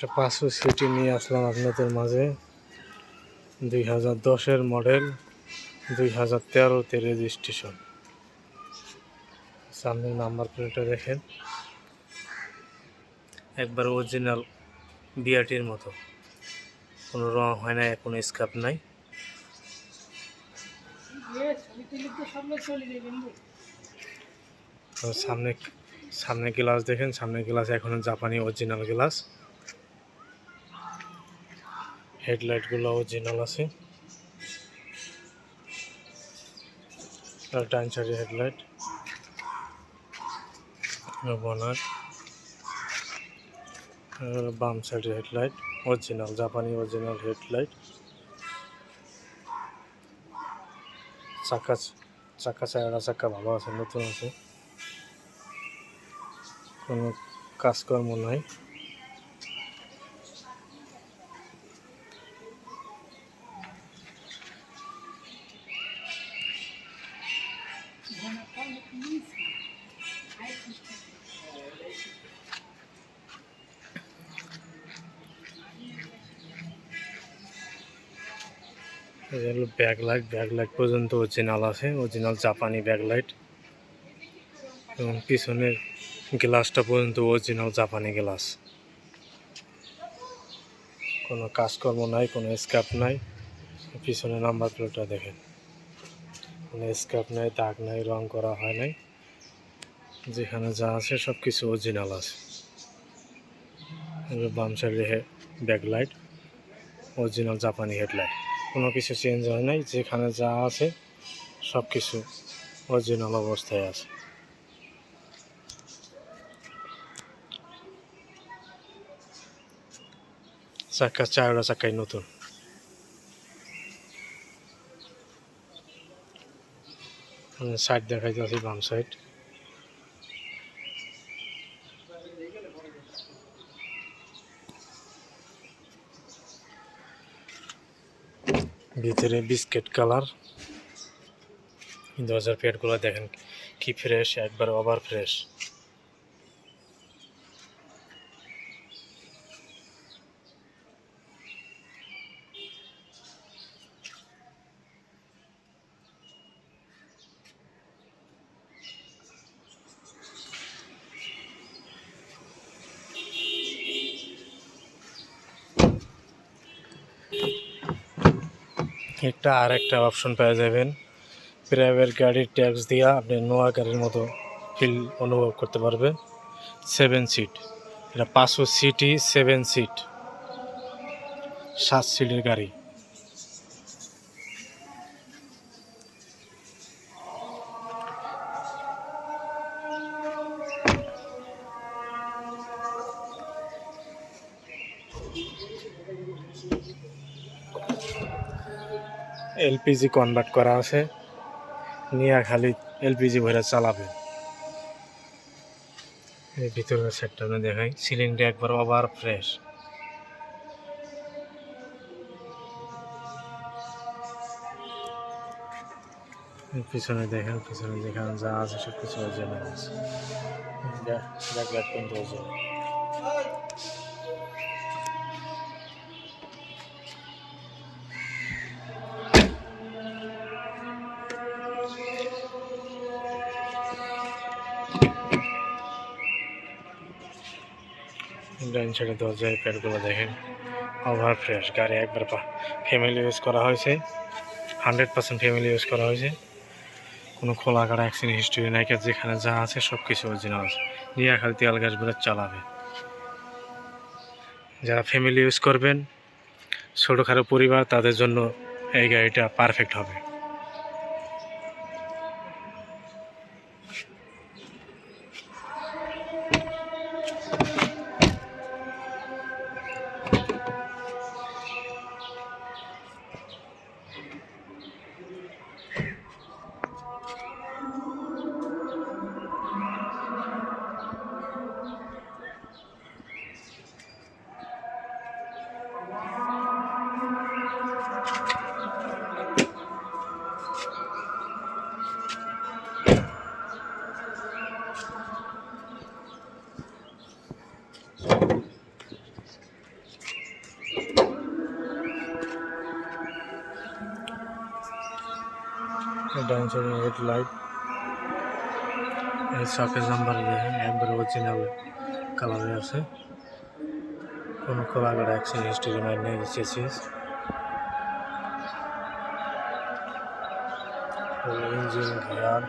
একটা 500 সিটি নিয়ে আসলাম আপনাদের মাঝে। 2010-এর মডেল, 2013-তে রেজিস্ট্রেশন। সামনের নাম্বার প্লেটটা দেখেন, একবার অরিজিনাল বিআরটির মতো, কোনো রং হয় না, কোনো স্ক্র্যাপ নাই। সামনে সামনে গ্লাস দেখেন, সামনে গ্লাস এখনো জাপানি অরিজিনাল গ্লাস। হেডলাইটগুলো অরিজিনাল আছে, আর ডান সাইডে হেডলাইট, বনার, বাম সাইডে হেডলাইট অরিজিনাল, জাপানি অরিজিনাল হেডলাইট। চাকা চাকা চাকা ভালো আছে, নতুন আছে, কোনো কাজকর্ম নাই। ব্যাকলাইট পর্যন্ত অরিজিনাল আছে, অরিজিনাল জাপানি ব্যাকলাইট, এবং পিছনের গ্লাসটা পর্যন্ত অরিজিনাল জাপানি গ্লাস। কোনো কাজকর্ম নাই, কোনো স্ক্র্যাপ নাই। পিছনে নাম্বার প্লেটটা দেখেন, কোনো স্ক্র্যাপ নাই, দাগ নাই, রং করা হয় নাই। যেখানে যা আছে সব কিছু অরিজিনাল আছে। বাম সাইডে ব্যাকলাইট অরিজিনাল জাপানি হেডলাইট, কোনো কিছু চেঞ্জ হয় নাই। যেখানে যা আছে সব কিছু অরিজিনাল অবস্থায় আছে। চারটা চাকাই নতুন। সাইড দেখাই যাচ্ছে, বাম সাইড। ভিতরে বিস্কিট কালার। দরজার পেটগুলো দেখেন কি ফ্রেশ, একবার ওভার ফ্রেশ। আরেকটা অপশন পেয়ে যাবেন, প্রাইভেট গাড়ির ট্যাক্স দিয়ে আপনি নোয়া গাড়ির মতো ফিল অনুভব করতে পারবেন। 7 সিট, এটা 500 সিটি, 7 সিট, 7 সিটের গাড়ি। এলপিজি কনভার্ট করা আছে, নিয়ে খালি এলপিজি ভরে চালাবে। এই ভিতরের সেটটা আমি দেখাই, সিলিংটা একবার ওভার ফ্রেশ। পিছনে দেখেন, পিছনে যেখানে যা আছে সব কিছু অরিজিনাল আছে। ব্যাকলাইট কিন্তু অরিজিনাল। ডাইন সাইডে দরজায় প্যাডগুলো দেখেন, ওভার ফ্রেশ। গাড়ি একবার ফ্যামিলি ইউজ করা হয়েছে, 100% ফ্যামিলি ইউজ করা হয়েছে। কোনো খোলা কাটা অ্যাক্সিডেন্ট হিস্ট্রি নাই। যেখানে যা আছে সব কিছু অরিজিনাল আছে, নিয়ে খালি তেল গ্যাস ভরে চালাবে। যারা ফ্যামিলি ইউজ করবেন, ছোটোখাটো পরিবার, তাদের জন্য এই গাড়িটা পারফেক্ট হবে। ডান সাইডে হেডলাইট, এই শকের নাম্বার দেখেন একবার অরিজিনাল কালারে আছে, কোনো খোলাঘাটা অ্যাক্সিডেন্ট হিস্ট্রি নাই, নেই চেসিস, ইঞ্জিন গিয়ার